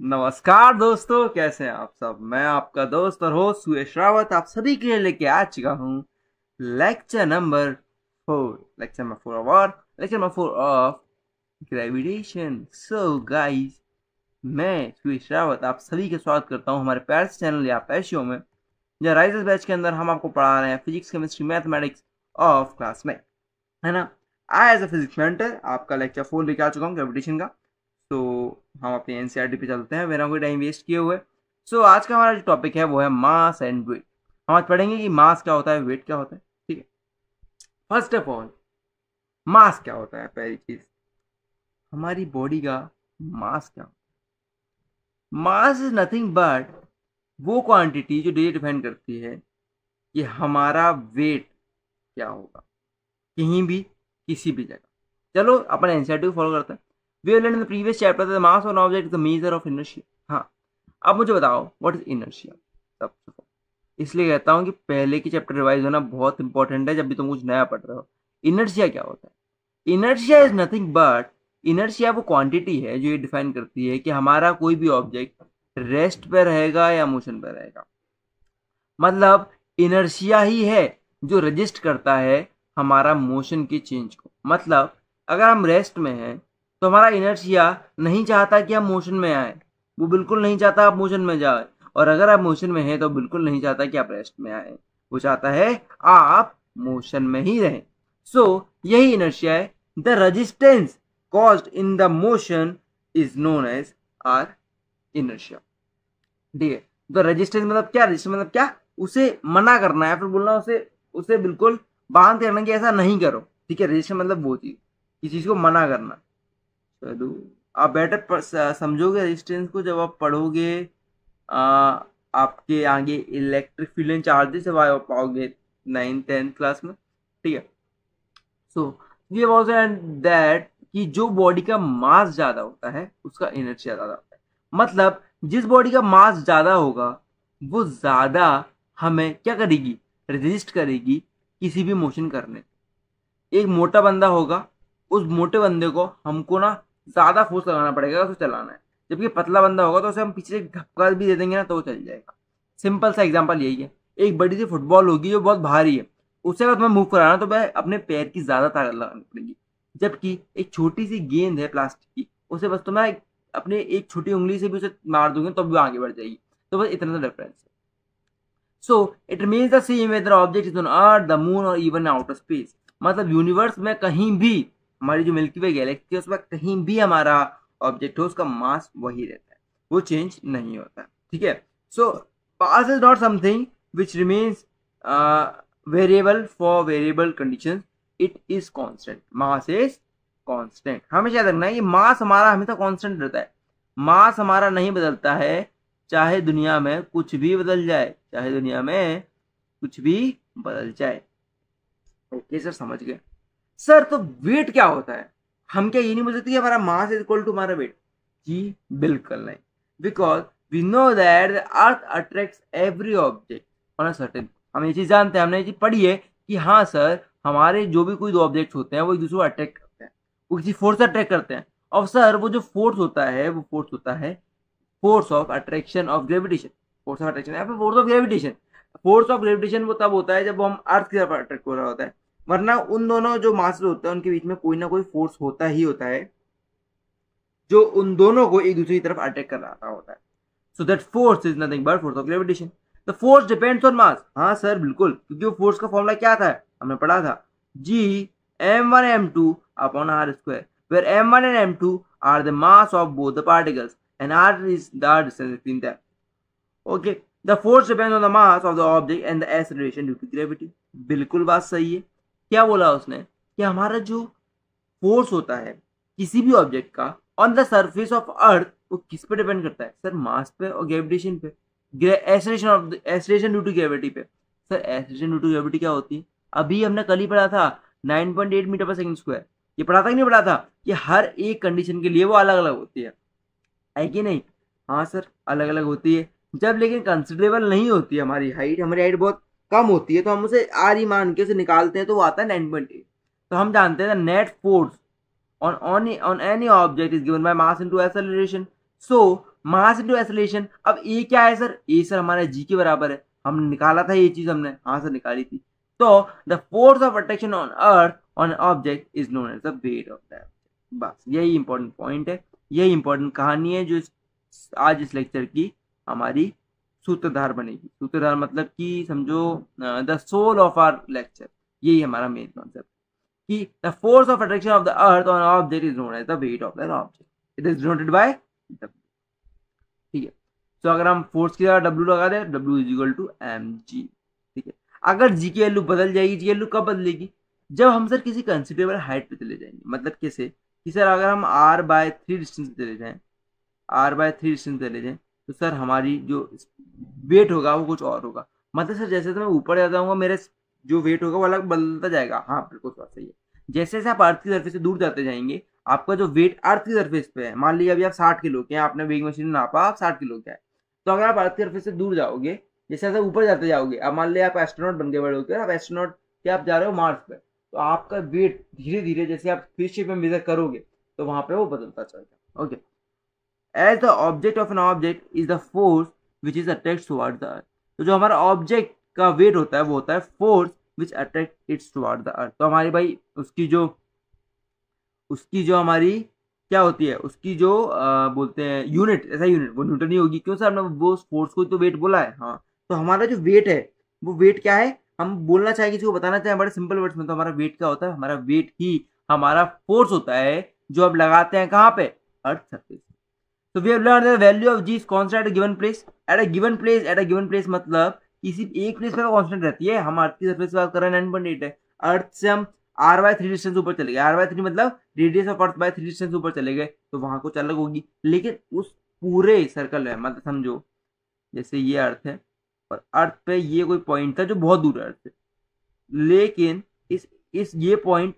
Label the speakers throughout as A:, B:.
A: नमस्कार दोस्तों, कैसे हैं आप सब। मैं आपका दोस्त और होस्ट सुयश रावत आप सभी के लिए लेके आ चुका हूँ lecture number 4 of gravitation. So guys, मैं सुयश रावत आप सभी का स्वागत करता हूँ हमारे प्यारे से चैनल या पैशियो में, जहाँ राइजर्स बैच के अंदर हम आपको पढ़ा रहे हैं physics, chemistry, mathematics of class में, है ना। I as a physics mentor आपका लेक्चर 4 लेके आ चुका हूँ ग्रेविटेशन का। तो हम अपनी एनसीईआरटी पे चलते हैं बिना कोई टाइम वेस्ट किए हुए। आज का हमारा जो टॉपिक है वो है मास एंड वेट। हम आज पढ़ेंगे कि मास क्या होता है, वेट क्या होता है। ठीक है, फर्स्ट ऑफ ऑल मास क्या होता है। पहली चीज, हमारी बॉडी का मास क्या होता है। मास इज नथिंग बट वो क्वांटिटी जो डिफाइन करती है कि हमारा वेट क्या होगा कहीं भी किसी भी जगह। चलो अपन एनसीईआरटी को फॉलो करते हैं। We have learned in the previous chapter that the mass of an object is the measure of inertia। हाँ, अब मुझे बताओ व्हाट इज इनर्शिया। सबसे पहले इसलिए कहता हूँ कि पहले की चैप्टर रिवाइज होना बहुत इंपॉर्टेंट है जब भी तुम कुछ नया पढ़ रहे हो। इनर्शिया क्या होता है। Inertia is nothing but, inertia वो क्वांटिटी है जो ये डिफाइन करती है कि हमारा कोई भी ऑब्जेक्ट रेस्ट पे रहेगा या मोशन पे रहेगा। मतलब इनर्शिया ही है जो रजिस्ट करता है हमारा मोशन के चेंज को। मतलब अगर हम रेस्ट में हैं तो हमारा इनर्शिया नहीं चाहता कि हम मोशन में आए, वो बिल्कुल नहीं चाहता आप मोशन में जाए। और अगर आप मोशन में हैं तो बिल्कुल नहीं चाहता कि आप रेस्ट में आए, वो चाहता है आप मोशन में ही रहें। यही इनर्शिया है। The resistance caused in the motion is known as our inertia. ठीक है, तो रेजिस्टेंस मतलब क्या, रेजिस्टेंस मतलब क्या, उसे मना करना है, फिर बोलना उसे उसे बिल्कुल बांध करना कि ऐसा नहीं करो। ठीक है, रेजिस्टेंस मतलब वो चीज, किसी चीज को मना करना। चलो आप बेटर समझोगे रेजिस्टेंस को जब आप पढ़ोगे आपके आगे इलेक्ट्रिक फील्ड एंड चार्जेस जब आप पाओगे 9th-10th क्लास में। ठीक है, ये ऑल्सो दैट कि जो बॉडी का मास ज्यादा होता है उसका इनर्शिया ज्यादा होता है। मतलब जिस बॉडी का मास ज्यादा होगा वो ज्यादा हमें क्या करेगी, रेजिस्ट करेगी किसी भी मोशन करने। एक मोटा बंदा होगा, उस मोटे बंदे को हमको ना ज्यादा फोर्स लगाना पड़ेगा उसे चलाना है, जबकि पतला बंदा होगा तो उसे हम पीछे धक्का भी दे देंगे ना तो वो चल जाएगा। सिंपल सा एग्जांपल यही है। एक बड़ी सी फुटबॉल होगी जो बहुत भारी है, उससे अगर तुम्हें मूव कराना तो वह अपने पैर की ज्यादा ताकत लगानी पड़ेगी, जबकि एक छोटी सी गेंद है प्लास्टिक की, उसे बस तुम्हें अपने एक छोटी उंगली से भी उसे मार दोगे तो भी आगे बढ़ जाएगी। तो बस इतना सा डिफरेंस है। It means the same whether object is on earth, the moon और इवन आउटर स्पेस। मतलब यूनिवर्स में कहीं भी, हमारी जो मिल्की वे गैलेक्सी है उसमें कहीं भी हमारा ऑब्जेक्ट हो उसका मास वही रहता है, वो चेंज नहीं होता। ठीक है, mass is not something which remains variable for variable conditions, it is constant. Mass is constant, हमेशा याद रखना है कि मास हमारा हमेशा कांस्टेंट रहता है। मास हमारा नहीं बदलता है, चाहे दुनिया में कुछ भी बदल जाए, चाहे दुनिया में कुछ भी बदल जाए। ओके सर, समझ गए। सर तो वेट क्या होता है, हम क्या ये नहीं बोल सकते कि हमारा मास इज इक्वल टू हमारा वेट। जी बिल्कुल नहीं, because we know that the earth attracts every object on a certain. हम ये चीज जानते हैं, हमने ये चीज पढ़ी है कि हाँ सर, हमारे जो भी कोई दो ऑब्जेक्ट होते हैं वो एक दूसरे को अट्रैक्ट करते हैं, वो किसी फोर्स से अट्रैक्ट करते हैं। और सर वो जो फोर्स होता है वो फोर्स होता है force of attraction of gravitation. Force of attraction या फिर force of gravitation. Force of gravitation वो तब होता है जब हम अर्थ की तरफ अट्रैक्ट हो रहा होता है, वरना उन दोनों जो मासेस होते हैं उनके बीच में कोई ना कोई फोर्स होता ही होता है जो उन दोनों को एक दूसरे की तरफ अट्रैक्ट कर रहा होता है। So that force is nothing but force of gravitation. The force depends on मास। हाँ सर बिल्कुल, क्योंकि वो फोर्स का फॉर्मूला क्या था, हमने पढ़ा था, जी m1 m2 upon r square, where m1 and m2 are the mass of both the particles and r is the distance between them. Okay, the force depends on the mass of the object and the acceleration due to gravity. बिल्कुल बात सही है। क्या बोला उसने कि हमारा जो फोर्स होता है किसी भी ऑब्जेक्ट का on the surface of earth वो किस पे डिपेंड करता है, सर मास पे और ग्रेविटेशन पे, एक्सेलरेशन ड्यू टू ग्रेविटी पे। Sir acceleration due to gravity क्या होती है, अभी हमने कल ही पढ़ा था 9.8 मीटर पर सेकंड स्क्वायर। ये पढ़ा था कि नहीं पढ़ा था कि हर एक कंडीशन के लिए वो अलग अलग होती है कि नहीं। हाँ सर अलग अलग होती है, जब लेकिन कंसिडरेबल नहीं होती है हमारी हाइट बहुत कम होती है तो हम उसे आर ही मान के उसे निकालते हैं तो वो आता है 9.8। तो हम जानते हैं net force on any object is given by mass into acceleration. So mass into acceleration, अब ए क्या है सर, ए सर हमारा जी के बराबर है, हमने निकाला था ये चीज, हमने हाँ सर निकाली थी। तो the force of attraction on earth on object is known as the weight of that. बस यही इंपॉर्टेंट पॉइंट है, यही इंपॉर्टेंट कहानी है जो आज इस लेक्चर की हमारी सूत्रधार बनेगी। सूत्रधार मतलब कि समझो the soul of our lecture, यही हमारा मेन कॉन्सेप्ट कि the force of attraction of the earth on object is known as the weight of that object, it is denoted by W। ठीक है, तो अगर हम फोर्स की जगह W लगा दें, W is equal to mg। ठीक है, अगर G की वैल्यू बदल जाएगी, G की वैल्यू कब बदलेगी, जब हम सर किसी कंसिडरेबल हाइट पे चले जाएंगे। मतलब कैसे कि सर अगर हम r/3 डिस्टेंस चले जाएं, r/3 डिस्टेंस चले जाएं, तो सर हमारी जो वेट होगा वो कुछ और होगा। मतलब सर जैसे मैं ऊपर जाता हूँ मेरे जो वेट होगा वो अलग बदलता जाएगा। हाँ बिल्कुल बात सही है, जैसे जैसे आप अर्थ की सरफेस से दूर जाते जाएंगे आपका जो वेट अर्थ की सरफेस पे है, मान लीजिए अभी आप 60 किलो के हैं, आपने वेइंग मशीन में नापा आप 60 किलो के है, तो अगर आप अर्थ की सरफेस से दूर जाओगे, जैसे जैसे ऊपर जाते जाओगे, अब मान लीजिए आप एस्ट्रोनॉट बन के बड़े होते हैं, आप एस्ट्रोनॉट के आप जा रहे हो मार्स पे, तो आपका वेट धीरे धीरे जैसे आप स्पेसशिप में मेजर करोगे तो वहां पे वो बदलता चलेगा। Okay, as the object of an object is the force which is attract toward the earth. तो जो हमारा ऑब्जेक्ट का वेट होता है वो होता है force which attract it's toward the earth. तो हमारी भाई उसकी जो हमारी क्या होती है, उसकी जो बोलते हैं यूनिट, ऐसा यूनिट वो न्यूटन ही होगी। क्यों सर, हमने वो फोर्स को तो वेट बोला है। हाँ, तो हमारा जो वेट है वो वेट क्या है, हम बोलना चाहे किसी को बताना चाहे बड़े सिंपल वर्ड्स में, तो हमारा वेट क्या होता है, हमारा वेट ही हमारा फोर्स होता है जो अब लगाते हैं कहाँ पे, earth surface. So we have learned the value of g is constant at a given place. At a given place मतलब किसी एक प्लेस पर कांस्टेंट रहती है। हम अर्थ की सरफेस बात कर रहे हैं 9.8 है, अर्थ से हम r/3 डिस्टेंस ऊपर चले गए, r/3 मतलब radius of earth by 3 distance ऊपर चले गए, तो वहां कुछ अलग होगी। लेकिन उस पूरे सर्कल में मतलब समझो जैसे ये अर्थ है और अर्थ पे ये कोई पॉइंट था जो बहुत दूर है अर्थ से, लेकिन इस ये पॉइंट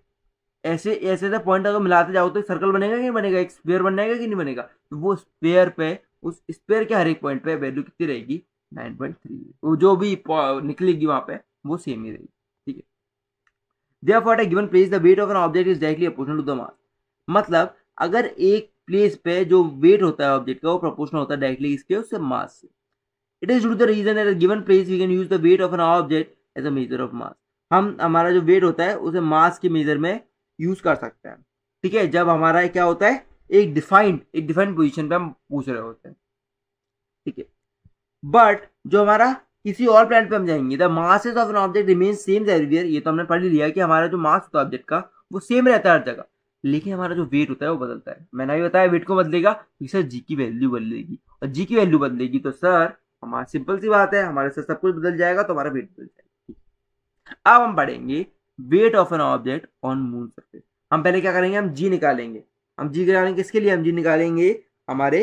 A: ऐसे ऐसे पॉइंट अगर मिलाते जाओ तो एक सर्कल बनेगा कि नहीं बनेगा, एक स्क्वायर बन जाएगा कि नहीं बनेगा। तो वो स्क्वायर पे, उस स्क्वायर के हर एक पॉइंट पे वैल्यू कितनी रहेगी, 9.3। वो जो भी निकलेगी वहां पे वो सेम ही रहेगी। ठीक है, therefore at a given place the weight of an object is directly proportional to the mass। मतलब अगर एक प्लेस पे जो वेट होता है ऑब्जेक्ट का वो प्रोपोर्शनल होता है डायरेक्टली इसके उससे मास से। It is due to the reason at a given place we can use the weight of an object as a measure of mass. हम हमारा जो वेट होता है उसे मास के मेजर में यूज कर सकते हैं। ठीक है, जब हमारा क्या होता है एक डिफाइंड पोजीशन पे हम पूछ रहे होते हैं। ठीक है, बट जो हमारा किसी और प्लैनेट पे हम जाएंगे the masses of an object remain same everywhere. ये तो हमने पढ़ लिया कि हमारा जो मास होता है ऑब्जेक्ट का वो सेम रहता है हर जगह, लेकिन हमारा जो वेट होता है वो बदलता है। मैंने भी बताया वेट को बदलेगा तो सर जी की वैल्यू बदलेगी, और जी की वैल्यू बदलेगी तो सर हमारा सिंपल सी बात है हमारे से सब कुछ बदल जाएगा, तो हमारा वेट बदल जाएगा। अब हम पढ़ेंगे wait of an object on moon surface. हम पहले क्या करेंगे, हम जी निकालेंगे। हम जी निकालेंगे किसके लिए, हम जी निकालेंगे हमारे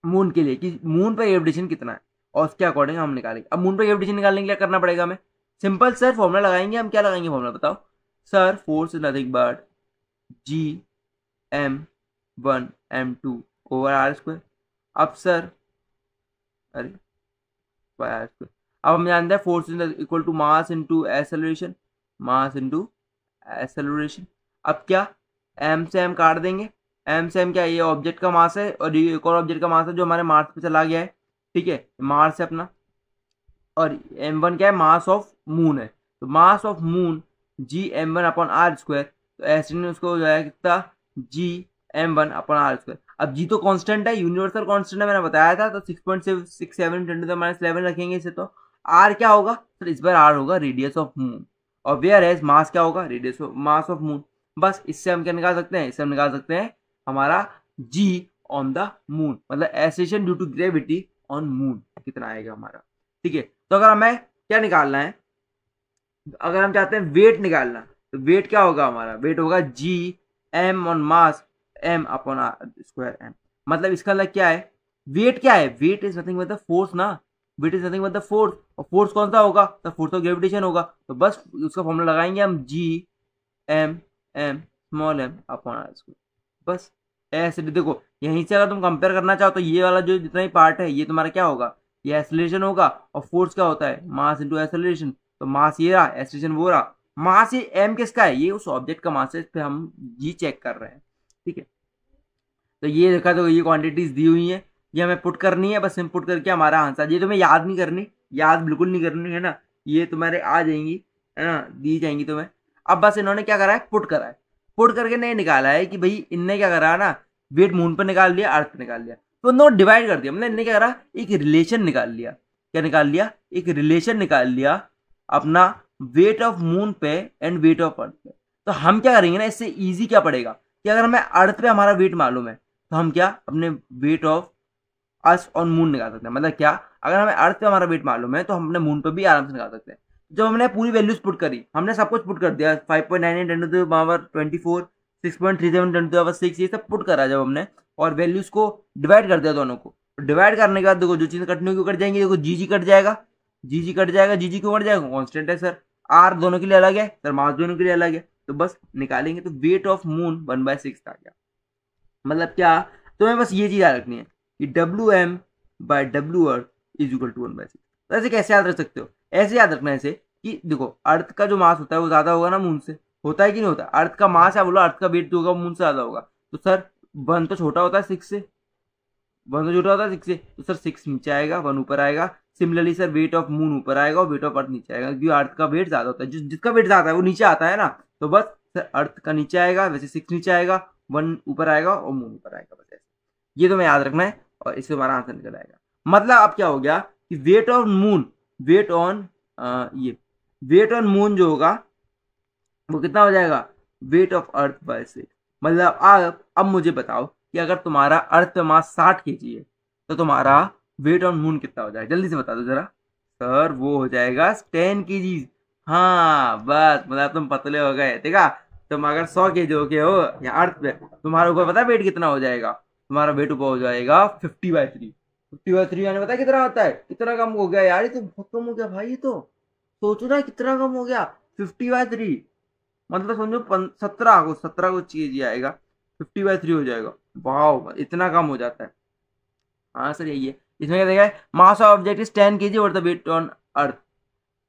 A: मून के लिए कि मून पर ग्रेविटेशन कितना है, और उसके अकॉर्डिंग हम निकालेंगे। अब मून पर ग्रेविटेशन निकालने के लिए करना पड़ेगा हमें सिंपल सर फॉर्मूला लगाएंगे। हम क्या लगाएंगे फॉर्मूला बताओ sir, force is nothing but Gm1 m2 over R square. अब सर अरे r स्क्वायर, अब हम जानते हैं force is equal to mass into acceleration, mass into acceleration. अब क्या m से m काट देंगे, m से m क्या ये ऑब्जेक्ट का मास है और ये एक और ऑब्जेक्ट का मास है जो हमारे मार्स पे चला गया है। ठीक है, मार्स है अपना, और m1 क्या है, मास ऑफ मून है। तो mass of moon Gm1 upon R square, तो ऐसे में उसको हो जाएगा कितना Gm1 अपॉन आर स्क्वायर। अब G तो कांस्टेंट है, यूनिवर्सल कांस्टेंट है, मैंने बताया था, तो 6.67 10 - 11 रखेंगे इसे। तो R क्या होगा सर, इस बार R होगा रेडियस ऑफ मून, और वेयर एज मास क्या होगा, radius of mass of moon. बस इससे हम क्या निकाल सकते हैं, इससे हम निकाल सकते हैं हमारा G ऑन द मून, मतलब acceleration due to gravity on moon कितना आएगा हमारा। ठीक है, तो अगर हमें क्या निकालना है, अगर हम चाहते हैं वेट निकालना, तो वेट क्या होगा हमारा, वेट होगा G M on mass M upon R square M. मतलब इसका मतलब क्या है, वेट क्या है, weight is nothing but the force ना, weight is nothing but the force, और फोर्स कौन सा होगा, तो फोर्स ऑफ ग्रेविटेशन होगा। तो बस उसका फॉर्मूला लगाएंगे हम G M M small M upon R square. बस ऐसे देखो, यहीं से अगर तुम कंपेयर करना चाहो तो ये वाला जो जितना ही पार्ट है ये तुम्हारा क्या होगा, ये एक्सेलरेशन होगा, और फोर्स क्या होता है, मास इनटू एक्सेलरेशन। तो मास ये रहा, एक्सेलरेशन वो रहा, मास ये एम किसका है, ये उस ऑब्जेक्ट का मास है, इस पे हम जी चेक कर रहे हैं। ठीक है, तो ये देखा, तो ये क्वांटिटीज दी हुई है, ये हमें पुट करनी है, बस हम पुट करके हमारा आंसर, ये तुम्हें याद नहीं करनी, याद बिल्कुल नहीं करनी है ना, ये तुम्हारे आ जाएंगी, है ना, दी जाएंगी तुम्हें। अब बस इन्होंने क्या करा है, पुट करा है, पुट करके नहीं निकाला है कि भाई इनने क्या करा ना, वेट मून पर निकाल लिया, अर्थ पर निकाल लिया, तो उन्होंने डिवाइड कर दिया, मतलब इनने क्या करा, एक रिलेशन निकाल लिया। क्या निकाल लिया, एक रिलेशन निकाल लिया अपना वेट ऑफ मून पे एंड वेट ऑफ अर्थ पे। तो हम क्या करेंगे ना, इससे इजी क्या पड़ेगा कि अगर हमें अर्थ पे हमारा वेट मालूम है तो हम क्या अपने weight of earth on moon निकाल सकते हैं। मतलब क्या, अगर हमें अर्थ पे हमारा वेट मालूम है तो हम अपने मून पे भी आराम से निकाल सकते हैं। जब हमने पूरी वैल्यूज पुट करी, हमने सब कुछ पुट कर दिया, 5.98 10 to the power 24, 6.37 10 to the power 6, ये सब पुट करा जब हमने, और वैल्यूज को डिवाइड कर दिया दोनों को। डिवाइड करने के बाद देखो जो चीजें कटने की कट जाएंगी, देखो जी कट जाएगा, जी कट जाएगा, जी क्यों कट जाएगा, कॉन्स्टेंट है सर, आर दोनों के लिए अलग है सर, मास दोनों के लिए अलग है, तो बस निकालेंगे तो वेट ऑफ मून 1/6 आ गया। मतलब क्या, तुम्हें बस ये चीज याद रखनी है कि WM by W earth is equal to 1/6। तो ऐसे कैसे याद रख सकते हो, ऐसे याद रखना है ऐसे कि देखो अर्थ का जो मास होता है वो ज्यादा होगा ना मून से, होता है कि नहीं होता, अर्थ का मास है, बोलो अर्थ का वेट जो होगा मून से ज्यादा होगा, तो सर 1 तो छोटा होता है 6 से, 1 तो छोटा होता है 6 से, तो सर 6 नीचे आएगा, 1 ऊपर आएगा। Similarly sir weight of moon ऊपर आएगा और वेट ऑफ अर्थ नीचे आएगा, क्योंकि अर्थ का वेट ज्यादा होता है, जिसका वेट ज्यादा है वो नीचे आता है ना, तो बस सर अर्थ का नीचे आएगा, वैसे 6 नीचे आएगा, 1 ऊपर आएगा और मून ऊपर आएगा, बस ऐसे। ये तो मैं याद रखना है और इससे हमारा आंसर निकल आएगा। मतलब अब क्या हो गया कि weight on moon, weight on ये वेट ऑन मून जो होगा वो कितना हो जाएगा, वेट ऑफ अर्थ बाय 6। मतलब अब मुझे बताओ कि अगर तुम्हारा अर्थ पे मास 60 kg है तो तुम्हारा वेट ऑन मून कितना हो जाएगा, जल्दी से बता दो जरा। सर वो हो जाएगा 10 kg। हाँ बस, मतलब तुम पतले हो गए, ठीक है। तुम अगर 100 kg के हो या अर्थ पे, तुम्हारे ऊपर पता है वेट कितना हो जाएगा, तुम्हारा वेट ऊपर हो जाएगा 50/3। 50/3 यानी पता है कितना होता है, कितना कम हो गया यार, ये तो बहुत कम हो गया भाई, ये तो सोचो ना कितना कम हो गया 50/3। मतलब समझो 17 को kg आएगा, 50/3 हो जाएगा। वाह, इतना कम हो जाता है। हाँ सर यही है, इसमें क्या देखा है, mass of object is 10 kg और the weight on earth,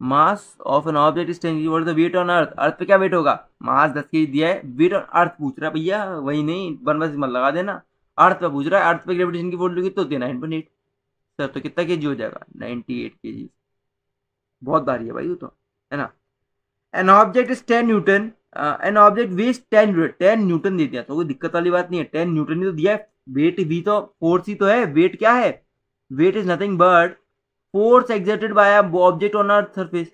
A: mass of an object is 10 kg और the weight on earth. Earth पे क्या वेट होगा, मास 10 kg दिया है, वेट ऑन अर्थ पूछ रहा है भैया, वही नहीं 1/6 मत लगा देना, अर्थ पे पूछ रहा है, अर्थ पे ग्रेविटेशन की फोर्स कितनी होती है 9.8। सर तो कितना kg हो जाएगा, 98 kg। बहुत भारी है भाई वो तो, है ना। An object is 10 newton, an object weight 10 newton, 10 newton दे दिया तो कोई दिक्कत वाली बात नहीं है, 10 न्यूटन ही तो दिया है, वेट भी तो फोर्स ही तो है, वेट क्या है, weight is nothing but force exerted by an object on earth surface,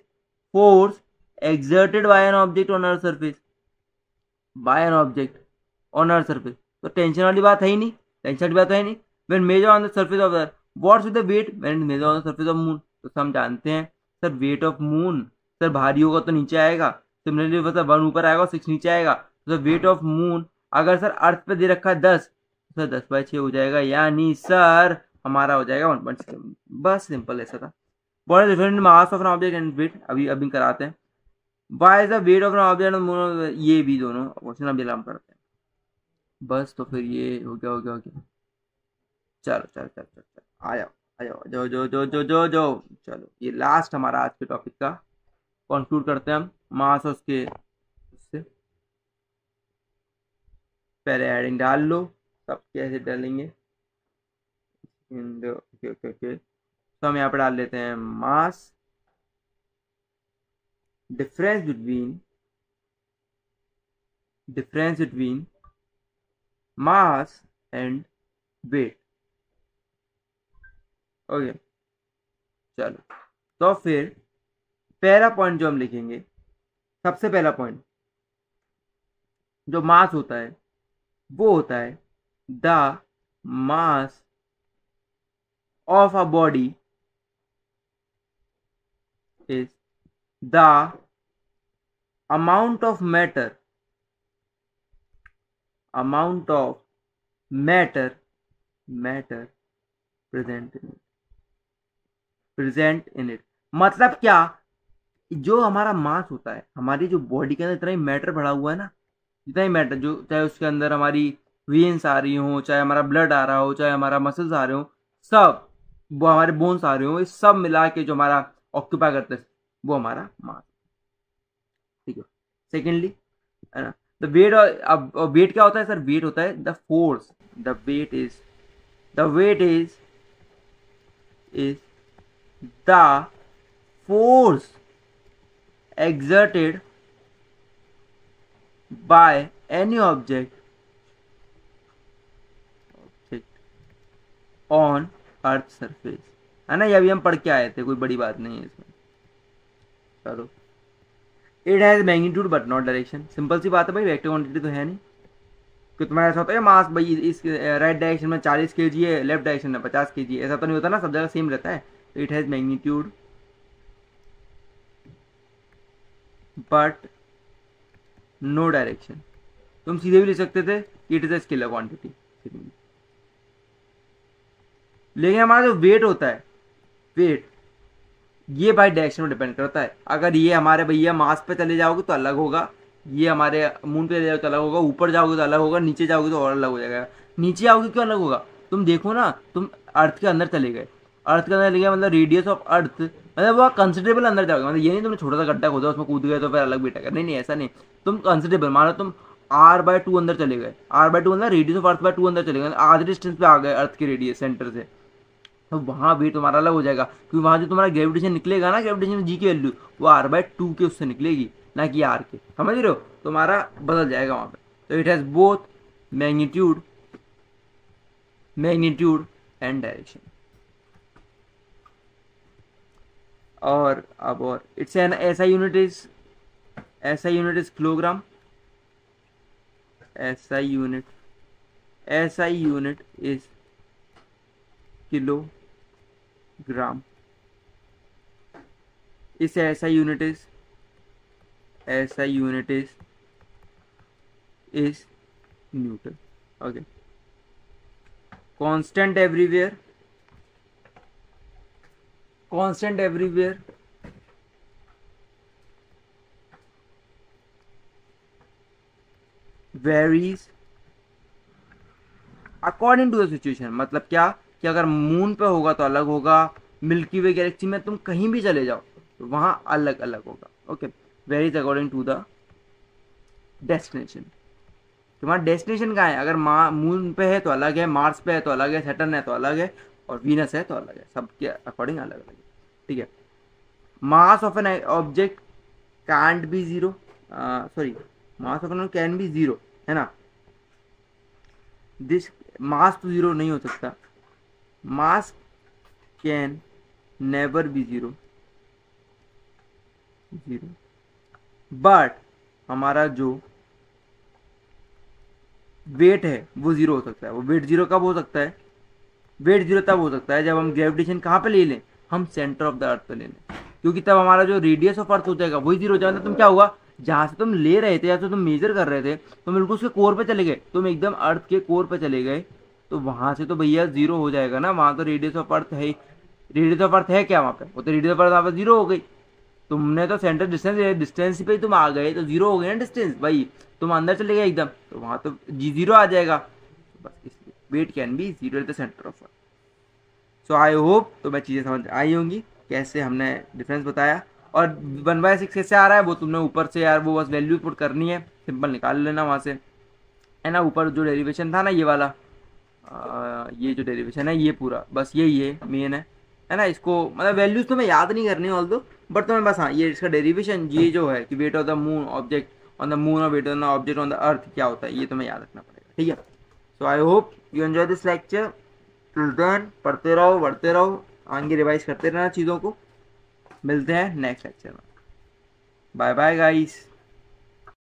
A: force exerted by an object on earth surface, by an object on earth surface। तो टेंशन वाली बात है ही नहीं, टेंशन वाली बात है ही नहीं। when measure on the surface of the earth, what's with the weight when measure on the surface of moon। तो हम जानते हैं sir weight of moon, sir भारी होगा तो नीचे आएगा, सिमिलरली सर 1 ऊपर आएगा और 6 नीचे आएगा, तो सर वेट ऑफ मून अगर सर अर्थ पे दे रखा है 10, तो सर 10/6 हो जाएगा, यानी सर हमारा हो जाएगा 1.7। बस सिंपल ऐसा था। What is different mass of an object and weight, अभी कराते हैं। Why is the weight of an object, ये भी दोनों क्वेश्चन अभी हम करते हैं। बस तो फिर ये हो गया हो गया हो गया। चलो चलो चलो चलो चलो, आ जाओ आ जाओ, जो जो जो जो जो जो चलो ये लास्ट हमारा आज के टॉपिक का कंक्लूड करते हैं हम, मास और उसके उससे। पहले एडिंग डाल लो, सब कैसे डालेंगे, ओके ओके ओके। तो हम यहाँ पे डाल लेते हैं mass, difference between mass and weight. Okay चलो, तो फिर पहला पॉइंट जो हम लिखेंगे, सबसे पहला पॉइंट जो मास होता है वो होता है the mass of a body is the amount of matter present in it। मतलब क्या, जो हमारा मास होता है, हमारी जो बॉडी के अंदर इतना ही मैटर भरा हुआ है ना, जितना ही मैटर, जो चाहे उसके अंदर हमारी वेन्स आ रही हो, चाहे हमारा ब्लड आ रहा हो, चाहे हमारा मसल्स आ रहे हो, सब वो हमारे बोन्स आ रहे हो, ये सब मिला के जो हमारा ऑक्यूपाई करते हैं वो हमारा मास, ठीक है। सेकेंडली है ना, द वेट, अब वेट क्या होता है सर, वेट होता है the force the weight is the force exerted by any object on earth surface, है ना। ये अभी हम पढ़ के आए थे, कोई बड़ी बात नहीं है इसमें। चलो, it has magnitude but not direction. Simple सी बात है भाई, वेक्टर क्वांटिटी तो है नहीं। कि तुम्हारा ऐसा होता है मास भाई इस राइट डायरेक्शन में 40 kg है, लेफ्ट डायरेक्शन में 50 kg है, ऐसा तो नहीं होता ना, सब जगह सेम रहता है। तो it has magnitude but no direction. तुम सीधे भी लिख सकते थे it is a scalar quantity, लेकिन हमारा जो वेट होता है, वेट ये बाई डायरेक्शन में डिपेंड करता है। अगर ये हमारे भैया मास पे चले जाओगे तो अलग होगा, ये हमारे मून पे चले जाओगे तो अलग होगा, ऊपर जाओगे तो अलग होगा, नीचे जाओगे तो और अलग हो जाएगा। नीचे आओगे क्यों अलग होगा? तुम देखो ना, तुम अर्थ के अंदर चले गए, अर्थ के अंदर चले गए मतलब रेडियस ऑफ अर्थ, मतलब वो कंसिडरेबल अंदर जाओगे। मतलब ये नहीं तुमने छोटा सा गड्ढा खोदा उसमें कूद गए तो फिर अलग बेटा, नहीं ऐसा नहीं। तुम कंसिडरेबल, मानो तुम r/2 अंदर चले गए, r/2 अंदर रेडियस ऑफ अर्थ बाय 2 अंदर चले गए, आधे डिस्टेंस पे आ गए अर्थ के रेडियस सेंटर से, तो वहाँ भी तुम्हारा अलग हो जाएगा। क्योंकि वहाँ जो तुम्हारा ग्रेविटेशन निकलेगा ना, ग्रेविटेशन जी की वैल्यू वो r/2 के उससे निकलेगी, ना कि r के, समझ रहे हो? तुम्हारा बदल जाएगा वहाँ पे। तो it has both magnitude and direction. और अब और it's an SI unit is kilogram. SI unit is kilogram. इस SI unit is newton. Okay, constant everywhere, varies according to the situation. मतलब क्या कि अगर मून पे होगा तो अलग होगा, मिल्की वे गैलेक्सी में तुम कहीं भी चले जाओ तो वहां अलग अलग होगा। Okay, varies according to the destination. तुम्हारा डेस्टिनेशन कहाँ है? अगर मून पे है तो अलग है, मार्स पे है तो अलग है, सैटर्न है तो अलग है, और वीनस है तो अलग है, सबके अकॉर्डिंग अलग अलग है। ठीक है, mass of an object can't be zero, sorry mass of an can be zero, है ना। दिस मास तो जीरो नहीं हो सकता, mass can never be zero, but हमारा जो वेट है वो जीरो हो सकता है। वो वेट जीरो कब हो सकता है? वेट जीरो तब हो सकता है जब हम ग्रेविटेशन कहाँ पे ले लें? हम सेंटर ऑफ द अर्थ पे ले लें, क्योंकि तब हमारा जो रेडियस ऑफ अर्थ हो जाएगा वही जीरो हो जाएगा। तुम क्या हुआ, जहां से तुम ले रहे थे या तो तुम मेजर कर रहे थे, तुम बिल्कुल उसके कोर पे चले गए, तुम एकदम अर्थ के कोर पे चले गए, तो वहां से तो भैया जीरो हो जाएगा ना। वहां तो रेडियस ऑफ अर्थ है, रेडियस ऑफ अर्थ है क्या वहां पे? वो तो रेडियस ऑफ अर्थ वहां पर जीरो हो गई। तुमने तो सेंटर डिस्टेंस पे ही तुम आ गए तो जीरो हो गई ना डिस्टेंस भाई, तुम अंदर चले गए एकदम, तो वहां तो जीरो आ जाएगा। बस इसलिए weight can be zero at the centre of earth. So I hope तो मैं चीज़ें समझ आई होंगी कैसे हमने डिफरेंस बताया। और 1/6 कैसे आ रहा है वो तुमने ऊपर से यार वो बस वैल्यू पुट करनी है, सिंपल निकाल लेना वहाँ से, है ना। ऊपर जो डेरिवेशन था ना ये वाला, ये जो डेरिवेशन है ये पूरा बस यही है मेन है ना। इसको मतलब वैल्यूज तो मैं याद नहीं करनी ऑल दो, बट तुम्हें बस हाँ ये इसका डेरिवेशन ये जो है कि weight of the moon object on the moon और weight of the object on the earth क्या होता है, ये तुम्हें याद रखना पड़ेगा। ठीक है, so I hope you enjoy this lecture. Till then पढ़ते रहो, बढ़ते रहो, आगे रिवाइज करते रहना चीज़ों को। मिलते हैं नेक्स्ट लेक्चर में। Bye bye guys.